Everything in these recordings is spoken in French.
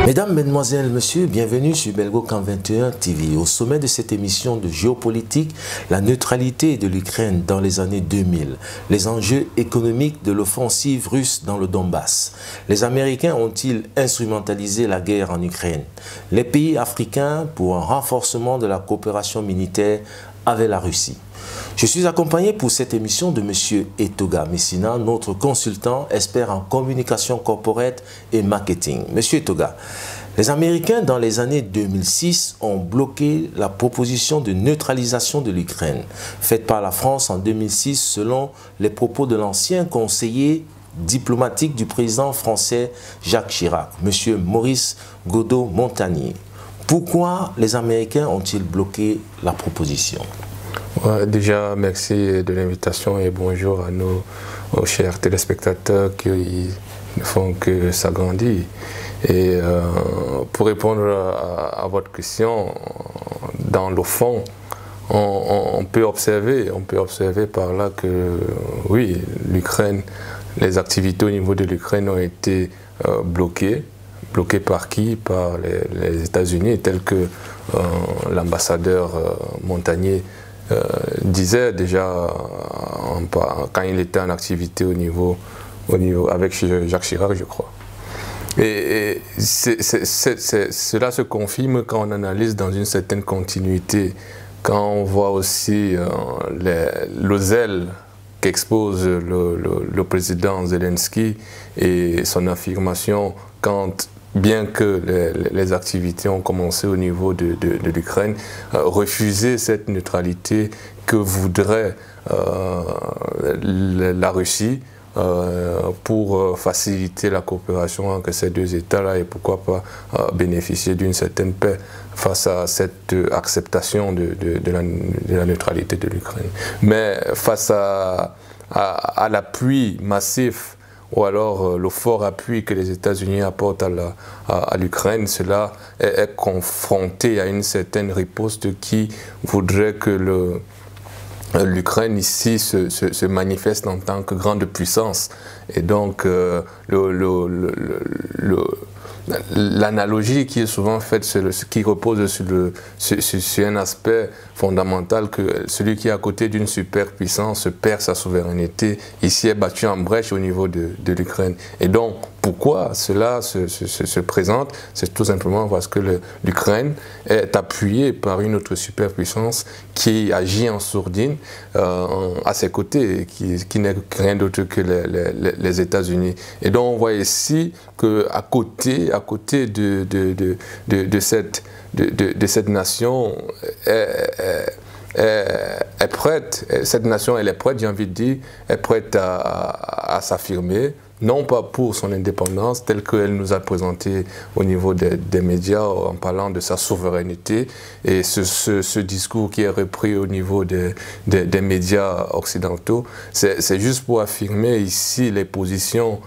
Mesdames, Mesdemoiselles, Messieurs, bienvenue sur Belgo Camp 21 TV. Au sommet de cette émission de géopolitique, la neutralité de l'Ukraine dans les années 2000, les enjeux économiques de l'offensive russe dans le Donbass. Les Américains ont-ils instrumentalisé la guerre en Ukraine? Les pays africains pour un renforcement de la coopération militaire avec la Russie. Je suis accompagné pour cette émission de M. Etoga Messina, notre consultant, expert en communication corporate et marketing. M. Etoga, les Américains, dans les années 2006, ont bloqué la proposition de neutralisation de l'Ukraine, faite par la France en 2006, selon les propos de l'ancien conseiller diplomatique du président français Jacques Chirac, M. Maurice Gaudot-Montagnier. Pourquoi les Américains ont-ils bloqué la proposition? Ouais, déjà, merci de l'invitation et bonjour à nos chers téléspectateurs qui ne font que s'agrandir. Et pour répondre à votre question, dans le fond, on peut observer par là que oui, l'Ukraine, les activités au niveau de l'Ukraine ont été bloquées. Bloquées par qui? Par les États-Unis, tel que l'ambassadeur Montagnier disait déjà quand il était en activité au niveau avec Jacques Chirac, je crois. Et cela se confirme quand on analyse dans une certaine continuité, quand on voit aussi le zèle qu'expose le président Zelensky et son affirmation quand, bien que les activités ont commencé au niveau de l'Ukraine, refuser cette neutralité que voudrait la Russie pour faciliter la coopération entre ces deux États-là et pourquoi pas bénéficier d'une certaine paix face à cette acceptation de la neutralité de l'Ukraine. Mais face à l'appui massif ou alors le fort appui que les États-Unis apportent à l'Ukraine, cela est confronté à une certaine riposte qui voudrait que l'Ukraine ici se manifeste en tant que grande puissance. Et donc l'analogie qui est souvent faite, qui repose sur un aspect fondamental, que celui qui est à côté d'une superpuissance perd sa souveraineté, ici est battu en brèche au niveau de l'Ukraine. Et donc, pourquoi cela se présente? C'est tout simplement parce que l'Ukraine est appuyée par une autre superpuissance qui agit en sourdine à ses côtés, qui n'est rien d'autre que les États-Unis. Et donc, on voit ici qu'à côté de cette nation est prête, cette nation elle est prête, j'ai envie de dire, est prête à s'affirmer, non pas pour son indépendance, telle qu'elle nous a présenté au niveau des médias en parlant de sa souveraineté, et ce discours qui est repris au niveau des médias occidentaux, c'est juste pour affirmer ici les positions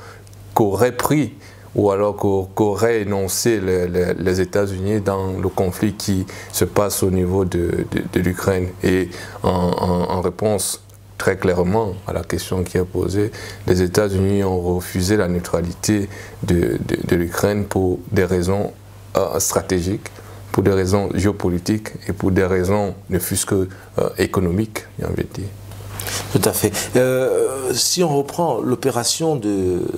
qu'auraient pris ou alors qu'auraient énoncé les États-Unis dans le conflit qui se passe au niveau de l'Ukraine. Et en réponse très clairement à la question qui est posée, les États-Unis ont refusé la neutralité de l'Ukraine pour des raisons stratégiques, pour des raisons géopolitiques et pour des raisons ne fût-ce que économiques, j'ai envie de dire. Tout à fait. Si on reprend l'opération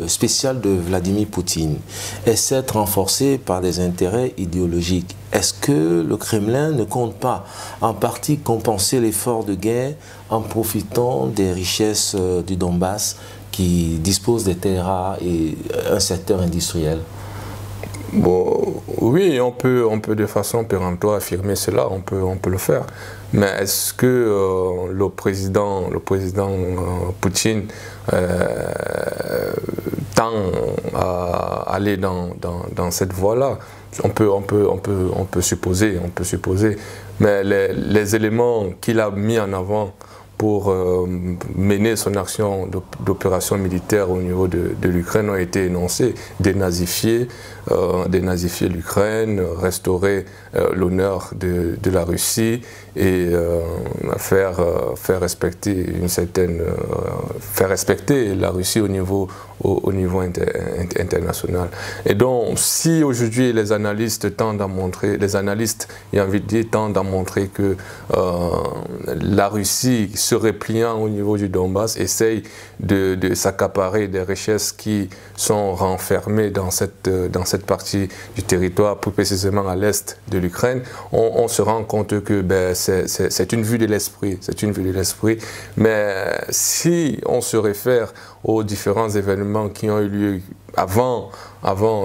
spéciale de Vladimir Poutine, elle s'est renforcée par des intérêts idéologiques. Est-ce que le Kremlin ne compte pas en partie compenser l'effort de guerre en profitant des richesses du Donbass qui disposent des terres rares et un secteur industriel? Bon, oui, on peut de façon péremptoire affirmer cela, on peut le faire. Mais est-ce que le président Poutine tend à aller dans cette voie-là? On peut supposer. Mais les éléments qu'il a mis en avant pour mener son action d'opération militaire au niveau de l'Ukraine ont été énoncés: dénazifier l'Ukraine, restaurer l'honneur de la Russie et faire respecter la Russie au niveau international. Et donc, si aujourd'hui les analystes tendent à montrer, tendent à montrer que la Russie, se repliant au niveau du Donbass, essaye de s'accaparer des richesses qui sont renfermées dans cette partie du territoire, plus précisément à l'est de l'Ukraine, on se rend compte que c'est une vue de l'esprit, mais si on se réfère aux différents événements qui ont eu lieu avant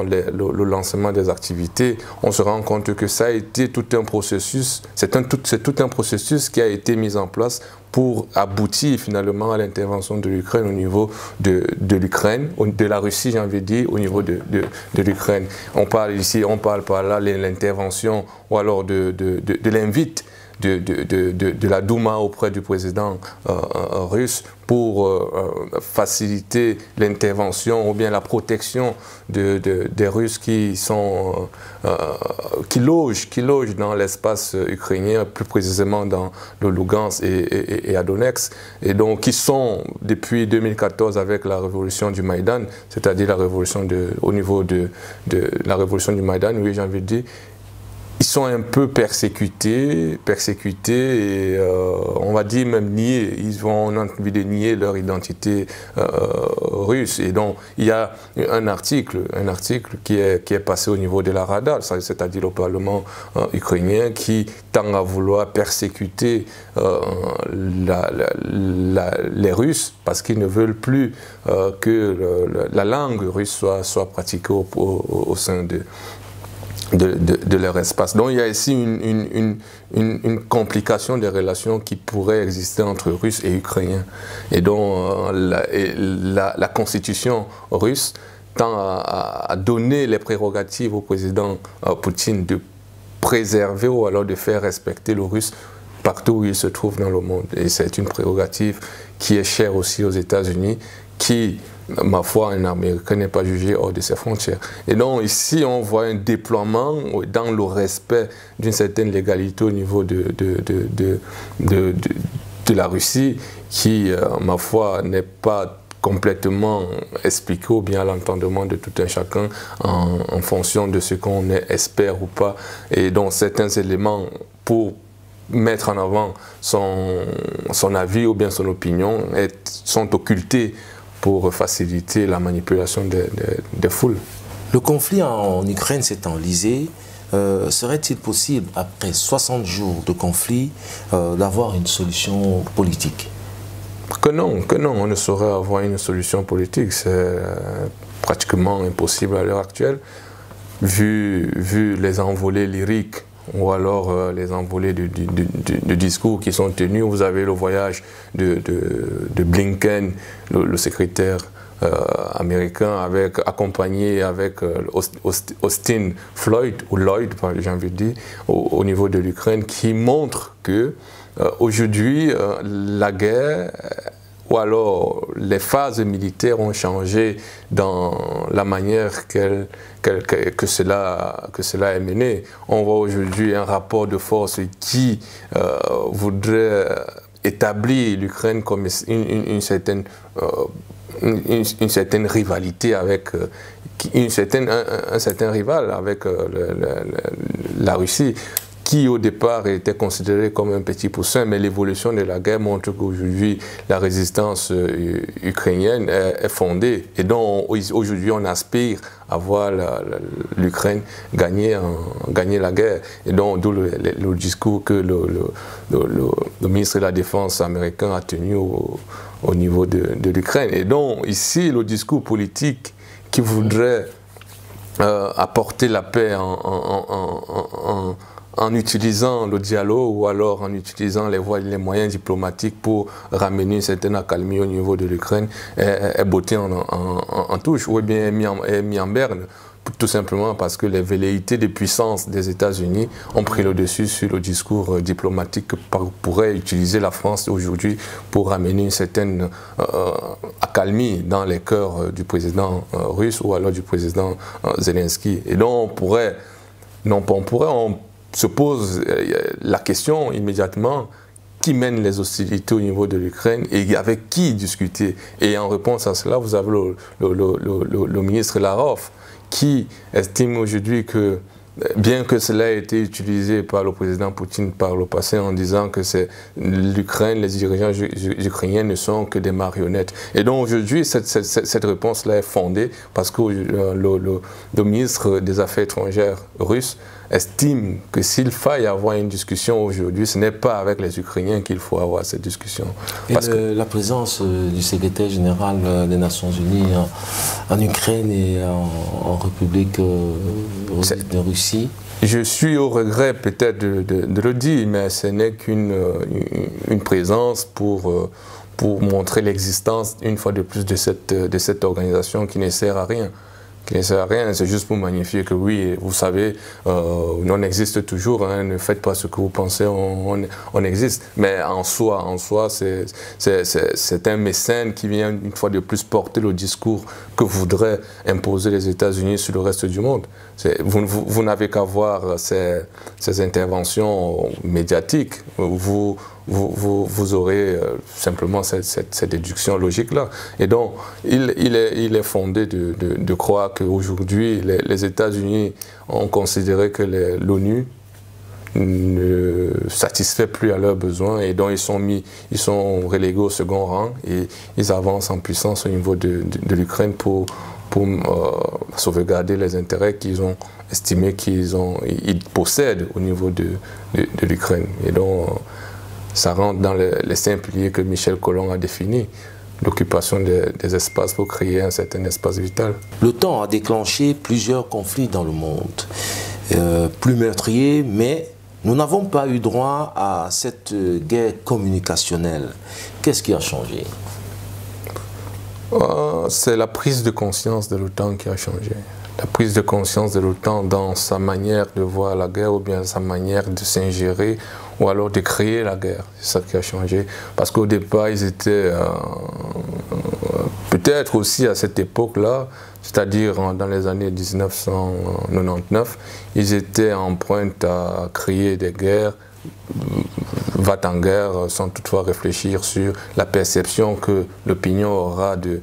le lancement des activités, on se rend compte que ça a été tout un processus, c'est tout un processus qui a été mis en place pour aboutir finalement à l'intervention de l'Ukraine au niveau de l'Ukraine, de la Russie, j'ai envie de dire, au niveau de l'Ukraine. On parle par là de l'intervention ou alors de l'invite de la Douma auprès du président russe pour faciliter l'intervention ou bien la protection des Russes qui logent dans l'espace ukrainien, plus précisément dans le Lugansk et à Donetsk, et donc qui sont depuis 2014 avec la révolution du Maïdan, c'est-à-dire la révolution au niveau de la révolution du Maïdan, oui, j'ai envie de dire. Ils sont un peu persécutés et on va dire même niés. Ils ont envie de nier leur identité russe. Et donc il y a un article qui est passé au niveau de la Rada, c'est-à-dire au Parlement ukrainien, qui tend à vouloir persécuter les Russes parce qu'ils ne veulent plus que la langue russe soit pratiquée au sein de leur espace. Donc il y a ici une complication des relations qui pourrait exister entre Russes et Ukrainiens. Et donc la constitution russe tend à donner les prérogatives au président Poutine de préserver ou alors de faire respecter le russe partout où il se trouve dans le monde. Et c'est une prérogative qui est chère aussi aux États-Unis, qui, ma foi, un Américain n'est pas jugé hors de ses frontières. Et donc ici, on voit un déploiement dans le respect d'une certaine légalité au niveau de la Russie, qui, ma foi, n'est pas complètement expliqué ou bien à l'entendement de tout un chacun en fonction de ce qu'on espère ou pas. Et donc certains éléments pour mettre en avant son avis ou bien son opinion sont occultés pour faciliter la manipulation des foules. Le conflit en Ukraine s'est enlisé. Serait-il possible, après 60 jours de conflit, d'avoir une solution politique? Que non, on ne saurait avoir une solution politique. C'est pratiquement impossible à l'heure actuelle, vu les envolées lyriques ou alors les envolées de discours qui sont tenus. Vous avez le voyage de Blinken, le secrétaire américain, accompagné avec Austin Floyd, ou Lloyd, j'ai envie de dire, au niveau de l'Ukraine, qui montre que aujourd'hui, la guerre ou alors les phases militaires ont changé dans la manière que cela est mené. On voit aujourd'hui un rapport de force qui voudrait établir l'Ukraine comme une certaine rivalité avec un certain rival avec la Russie, qui au départ était considéré comme un petit poussin, mais l'évolution de la guerre montre qu'aujourd'hui la résistance ukrainienne est fondée. Et donc aujourd'hui on aspire à voir l'Ukraine gagner la guerre. Et donc d'où le discours que le ministre de la Défense américain a tenu au niveau de l'Ukraine. Et donc ici le discours politique qui voudrait apporter la paix en utilisant le dialogue ou alors en utilisant les moyens diplomatiques pour ramener une certaine accalmie au niveau de l'Ukraine est botté en touche ou bien est mis en berne tout simplement parce que les velléités de puissance des États-Unis ont pris le dessus sur le discours diplomatique que pourrait utiliser la France aujourd'hui pour amener une certaine accalmie dans les cœurs du président russe ou alors du président Zelensky. Et donc on se pose la question immédiatement: qui mène les hostilités au niveau de l'Ukraine et avec qui discuter? Et en réponse à cela, vous avez le ministre Lavrov qui estime aujourd'hui que, bien que cela ait été utilisé par le président Poutine par le passé en disant que l'Ukraine, les dirigeants ukrainiens ne sont que des marionnettes. Et donc aujourd'hui, cette réponse-là est fondée parce que le ministre des Affaires étrangères russe estime que s'il faille avoir une discussion aujourd'hui, ce n'est pas avec les Ukrainiens qu'il faut avoir cette discussion. La présence du secrétaire général des Nations Unies en Ukraine et en République de Russie? Je suis au regret peut-être de le dire, mais ce n'est qu'une présence pour montrer l'existence une fois de plus de cette organisation qui ne sert à rien. C'est juste pour magnifier que oui, vous savez, on existe toujours, hein, ne faites pas ce que vous pensez, on existe. Mais en soi, c'est un mécène qui vient une fois de plus porter le discours que voudraient imposer les États-Unis sur le reste du monde. Vous n'avez qu'à voir ces interventions médiatiques. Vous aurez simplement cette déduction logique-là. Et donc, il est fondé de croire qu'aujourd'hui, les États-Unis ont considéré que l'ONU ne satisfait plus à leurs besoins et donc ils sont relégués au second rang et ils avancent en puissance au niveau de l'Ukraine pour sauvegarder les intérêts qu'ils ont estimé qu'ils possèdent au niveau de l'Ukraine. Et donc, ça rentre dans les 5 piliers que Michel Colomb a définis, l'occupation des espaces pour créer un certain espace vital. L'OTAN a déclenché plusieurs conflits dans le monde, plus meurtriers, mais nous n'avons pas eu droit à cette guerre communicationnelle. Qu'est-ce qui a changé? C'est la prise de conscience de l'OTAN qui a changé. La prise de conscience de l'OTAN dans sa manière de voir la guerre ou bien sa manière de s'ingérer ou alors de créer la guerre. C'est ça qui a changé. Parce qu'au départ, ils étaient peut-être aussi à cette époque-là, c'est-à-dire dans les années 1999, ils étaient en pointe à créer des guerres, va en guerre sans toutefois réfléchir sur la perception que l'opinion aura de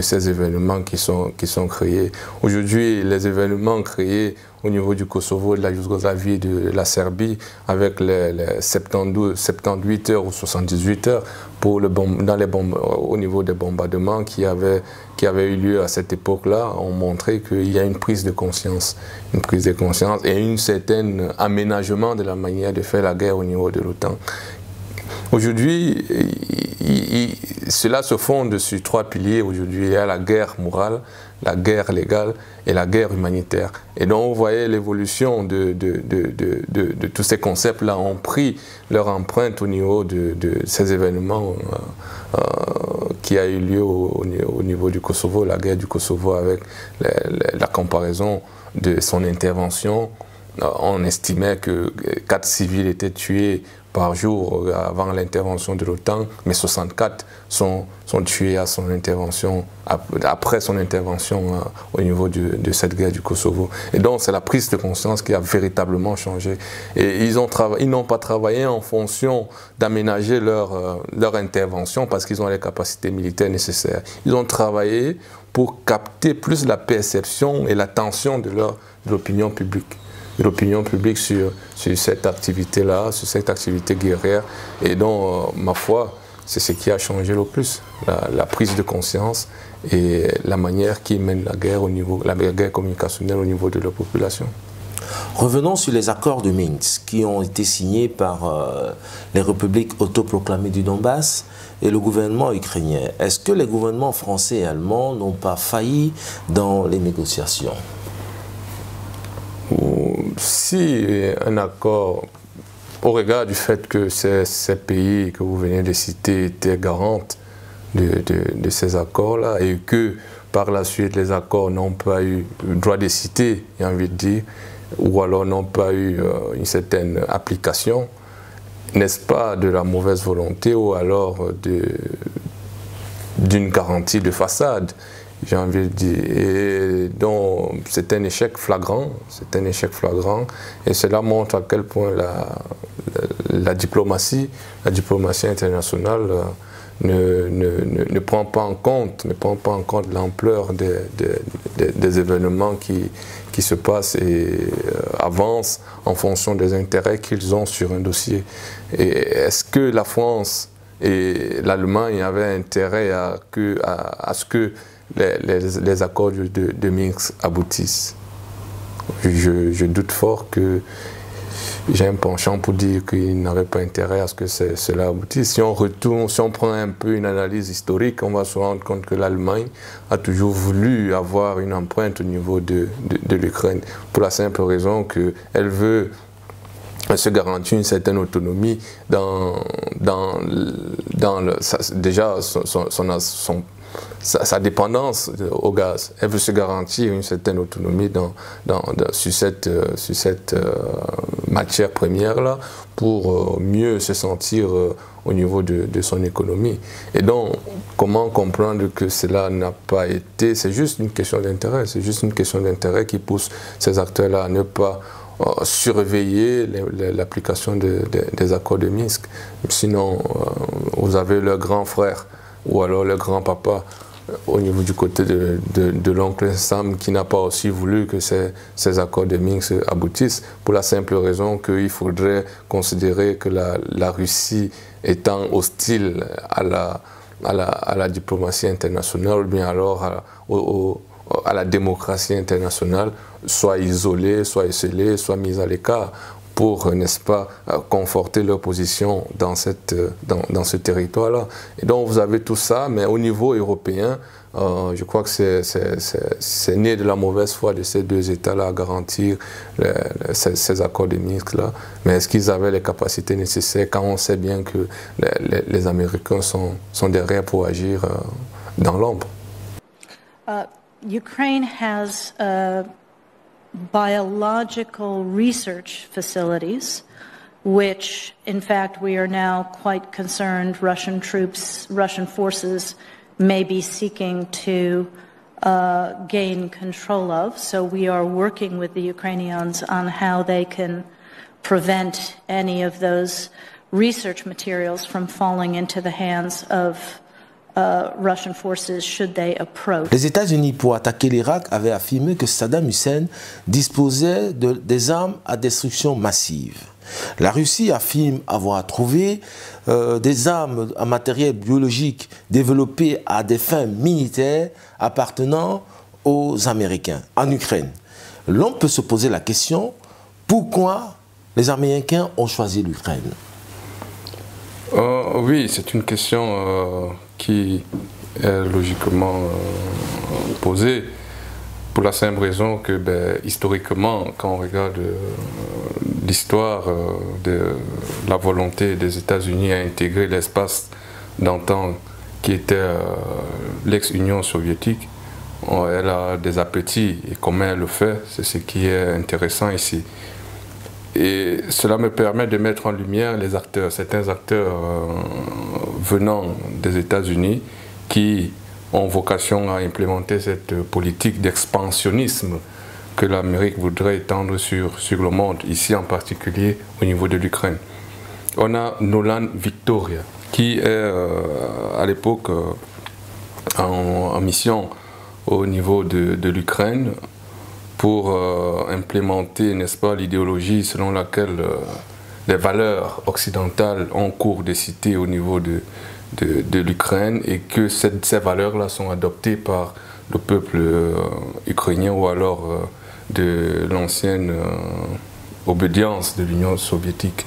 ces événements qui sont créés. Aujourd'hui, les événements créés au niveau du Kosovo, de la Yougoslavie, de la Serbie, avec les 78 heures ou 78 heures au niveau des bombardements qui avaient eu lieu à cette époque-là, ont montré qu'il y a une prise de conscience et un certain aménagement de la manière de faire la guerre au niveau de l'OTAN. Aujourd'hui, cela se fonde sur 3 piliers. Aujourd'hui, il y a la guerre morale, la guerre légale et la guerre humanitaire. Et donc, vous voyez l'évolution de tous ces concepts-là ont pris leur empreinte au niveau de ces événements qui a eu lieu au niveau du Kosovo, la guerre du Kosovo avec la comparaison de son intervention. On estimait que 4 civils étaient tués par jour avant l'intervention de l'OTAN, mais 64 sont tués à son intervention, après son intervention au niveau de cette guerre du Kosovo. Et donc c'est la prise de conscience qui a véritablement changé. Et ils n'ont pas travaillé en fonction d'aménager leur intervention parce qu'ils ont les capacités militaires nécessaires. Ils ont travaillé pour capter plus la perception et l'attention de l'opinion publique. L'opinion publique sur cette activité-là, sur cette activité guerrière. Et donc, ma foi, c'est ce qui a changé le plus, la prise de conscience et la manière qui mène la guerre communicationnelle au niveau de la population. Revenons sur les accords de Minsk qui ont été signés par les républiques autoproclamées du Donbass et le gouvernement ukrainien. Est-ce que les gouvernements français et allemands n'ont pas failli dans les négociations? Si un accord, au regard du fait que ces pays que vous venez de citer étaient garantes de ces accords-là et que par la suite, les accords n'ont pas eu le droit de citer, j'ai envie de dire, ou alors n'ont pas eu une certaine application, n'est-ce pas de la mauvaise volonté ou alors d'une garantie de façade, j'ai envie de dire. Et donc, c'est un échec flagrant, et cela montre à quel point la diplomatie internationale ne prend pas en compte l'ampleur des événements qui se passent et avancent en fonction des intérêts qu'ils ont sur un dossier. Et est-ce que la France et l'Allemagne avaient intérêt à ce que les accords de Minsk aboutissent? Je doute fort que j'ai un penchant pour dire qu'ils n'avaient pas intérêt à ce que cela aboutisse. Si on prend un peu une analyse historique, on va se rendre compte que l'Allemagne a toujours voulu avoir une empreinte au niveau de l'Ukraine, pour la simple raison qu'elle veut se garantir une certaine autonomie déjà sa dépendance au gaz. Elle veut se garantir une certaine autonomie sur cette matière première-là pour mieux se sentir au niveau de son économie. Et donc, comment comprendre que cela n'a pas été? C'est juste une question d'intérêt. C'est juste une question d'intérêt qui pousse ces acteurs-là à ne pas surveiller l'application des accords de Minsk. Sinon, vous avez leur grand frère ou alors le grand-papa au niveau du côté de l'oncle Sam qui n'a pas aussi voulu que ces accords de Minsk aboutissent, pour la simple raison qu'il faudrait considérer que la Russie étant hostile à la diplomatie internationale ou bien alors à la démocratie internationale, soit isolée, soit esselée, soit mise à l'écart pour, n'est-ce pas, conforter leur position dans ce territoire-là. Et donc vous avez tout ça, mais au niveau européen, je crois que c'est né de la mauvaise foi de ces deux États-là à garantir ces accords de Minsk-là. Mais est-ce qu'ils avaient les capacités nécessaires quand on sait bien que les Américains sont derrière pour agir dans l'ombre? Ukraine has biological research facilities, which, in fact, we are now quite concerned Russian forces may be seeking to gain control of. So we are working with the Ukrainians on how they can prevent any of those research materials from falling into the hands of Russian forces should they approach. Les États-Unis, pour attaquer l'Irak, avaient affirmé que Saddam Hussein disposait des armes à destruction massive. La Russie affirme avoir trouvé des armes à matériel biologique développées à des fins militaires appartenant aux Américains en Ukraine. L'on peut se poser la question, pourquoi les Américains ont choisi l'Ukraine? Oui, c'est une question qui est logiquement posée, pour la simple raison que, historiquement, quand on regarde l'histoire de la volonté des États-Unis à intégrer l'espace d'antan qui était l'ex-Union soviétique, elle a des appétits, et comment elle le fait, c'est ce qui est intéressant ici. Et cela me permet de mettre en lumière certains acteurs venant des États-Unis qui ont vocation à implémenter cette politique d'expansionnisme que l'Amérique voudrait étendre sur le monde, ici en particulier au niveau de l'Ukraine. On a Nolan Victoria, qui est à l'époque en mission au niveau de l'Ukraine, pour implémenter, n'est-ce pas, l'idéologie selon laquelle les valeurs occidentales ont cours de cité au niveau de l'Ukraine, et que ces valeurs-là sont adoptées par le peuple ukrainien ou alors de l'ancienne obédience de l'Union soviétique.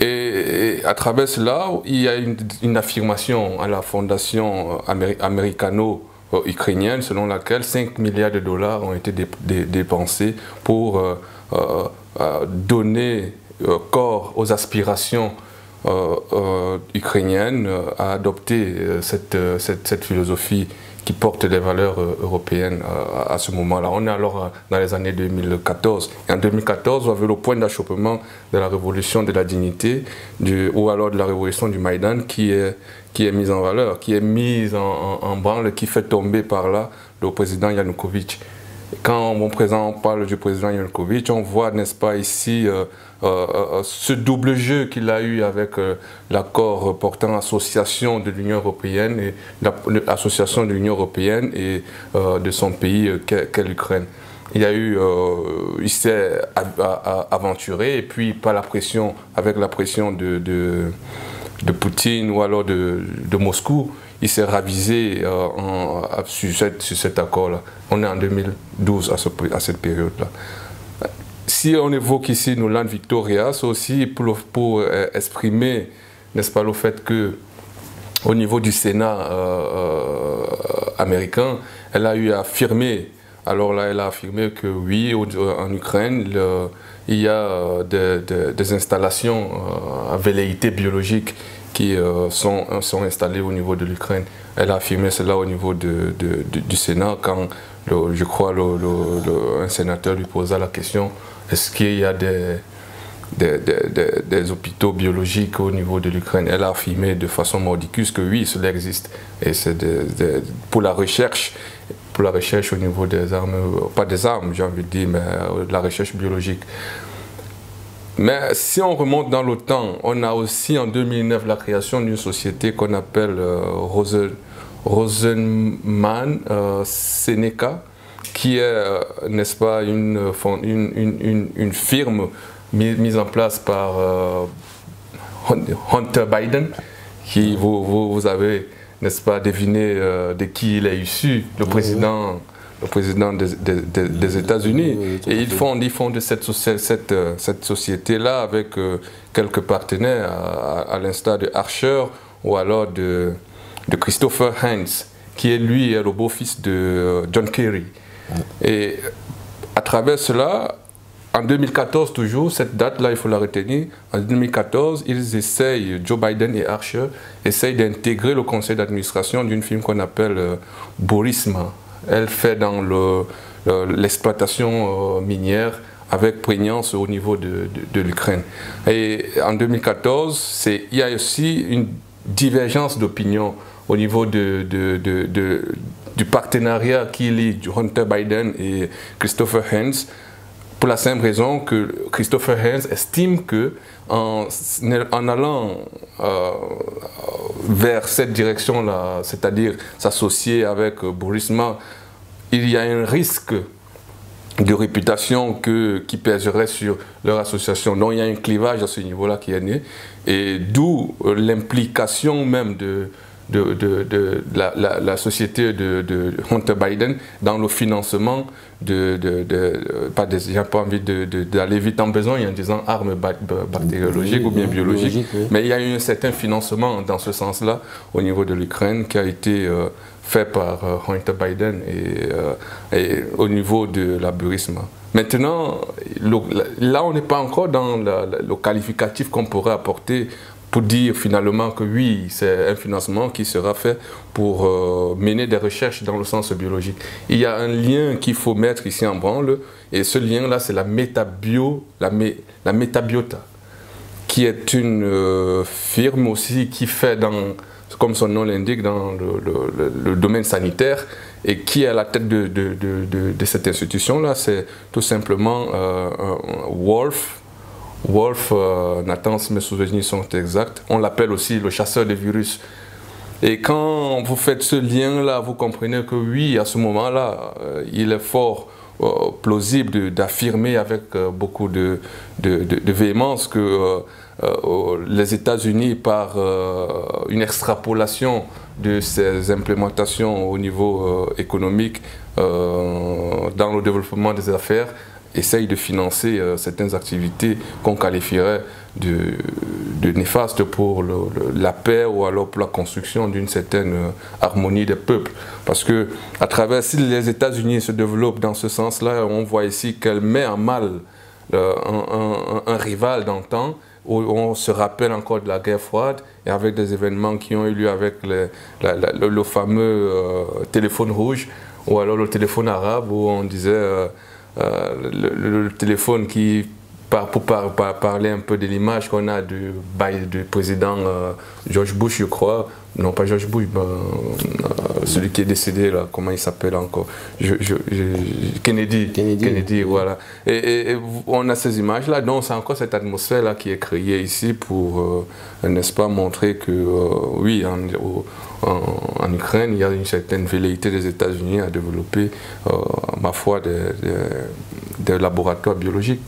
Et à travers cela, il y a une affirmation à la fondation américano-ukrainienne selon laquelle 5 milliards de dollars ont été dépensés pour donner corps aux aspirations ukrainiennes à adopter cette philosophie qui portent les valeurs européennes à ce moment-là. On est alors dans les années 2014. Et en 2014, on avait le point d'achoppement de la révolution de la dignité ou alors de la révolution du Maïdan qui est mise en valeur, qui est mise en branle, qui fait tomber par là le président Yanukovych. Quand on parle du président Yanukovych, on voit, n'est-ce pas, ici ce double jeu qu'il a eu avec l'accord portant association de l'Union européenne et l'association de l'Union européenne et de son pays qu'est l'Ukraine. Il s'est aventuré et puis avec la pression de Poutine ou alors de Moscou, il s'est ravisé sur cet accord-là. On est en 2012 à cette période-là. Si on évoque ici nos Land Victoria, c'est aussi pour exprimer, n'est-ce pas, le fait que au niveau du Sénat américain, elle a eu à affirmer, alors là, elle a affirmé que oui, en Ukraine, il y a des installations à velléité biologique qui sont installées au niveau de l'Ukraine. Elle a affirmé cela au niveau du Sénat quand, je crois, un sénateur lui posa la question: est-ce qu'il y a des hôpitaux biologiques au niveau de l'Ukraine? Elle a affirmé de façon mordicus que oui, cela existe. Et c'est pour la recherche au niveau des armes, pas des armes, j'ai envie de dire, mais de la recherche biologique. Mais si on remonte dans le temps, on a aussi en 2009 la création d'une société qu'on appelle Rosenman Seneca, qui est, n'est-ce pas, une firme mise en place par Hunter Biden, qui vous avez, n'est-ce pas, deviné de qui il est issu, le président des États-Unis. Et ils fondent cette société-là avec quelques partenaires, à l'instar de Archer ou alors de Christopher Heinz, qui est lui le beau-fils de John Kerry. Et à travers cela, en 2014 toujours, cette date-là, il faut la retenir, en 2014, Joe Biden et Archer essayent d'intégrer le conseil d'administration d'une firme qu'on appelle Burisma. Elle fait dans l'exploitation minière avec prégnance au niveau de l'Ukraine. Et en 2014, il y a aussi une divergence d'opinion au niveau du partenariat qui lie Hunter Biden et Christopher Heinz, pour la simple raison que Christopher Heinz estime que en allant vers cette direction-là, c'est-à-dire s'associer avec Burisma, il y a un risque de réputation qui pèserait sur leur association. Donc il y a un clivage à ce niveau-là qui est né, et d'où l'implication même de la société de Hunter Biden dans le financement j'ai pas envie d'aller vite en besogne en disant armes bactériologiques ou bien biologiques, oui. Mais il y a eu un certain financement dans ce sens-là au niveau de l'Ukraine qui a été fait par Hunter Biden et au niveau de la Burisma. Maintenant, là on n'est pas encore dans le qualificatif qu'on pourrait apporter pour dire finalement que oui, c'est un financement qui sera fait pour mener des recherches dans le sens biologique. Il y a un lien qu'il faut mettre ici en branle, et ce lien-là, c'est la Metabiota, qui est une firme aussi qui fait, comme son nom l'indique, dans le domaine sanitaire, et qui est à la tête de cette institution-là, c'est tout simplement Wolf, Nathan, si mes souvenirs sont exacts, on l'appelle aussi le chasseur de virus. Et quand vous faites ce lien-là, vous comprenez que oui, à ce moment-là, il est fort plausible d'affirmer avec beaucoup de véhémence que les États-Unis, par une extrapolation de ces implémentations au niveau économique dans le développement des affaires, essaye de financer certaines activités qu'on qualifierait de néfastes pour la paix ou alors pour la construction d'une certaine harmonie des peuples. Parce que à travers, si les États-Unis se développent dans ce sens-là, on voit ici qu'elle met en mal un rival d'antan, où on se rappelle encore de la guerre froide et avec des événements qui ont eu lieu avec le fameux téléphone rouge ou alors le téléphone arabe où on disait le téléphone qui, pour parler un peu de l'image qu'on a du président George Bush, je crois, non pas George Bush, celui qui est décédé là, comment il s'appelle encore, Kennedy, voilà. Et on a ces images là, donc c'est encore cette atmosphère là qui est créée ici pour, n'est-ce pas, montrer que oui, en Ukraine, il y a une certaine velléité des États-Unis à développer, ma foi, des laboratoires biologiques.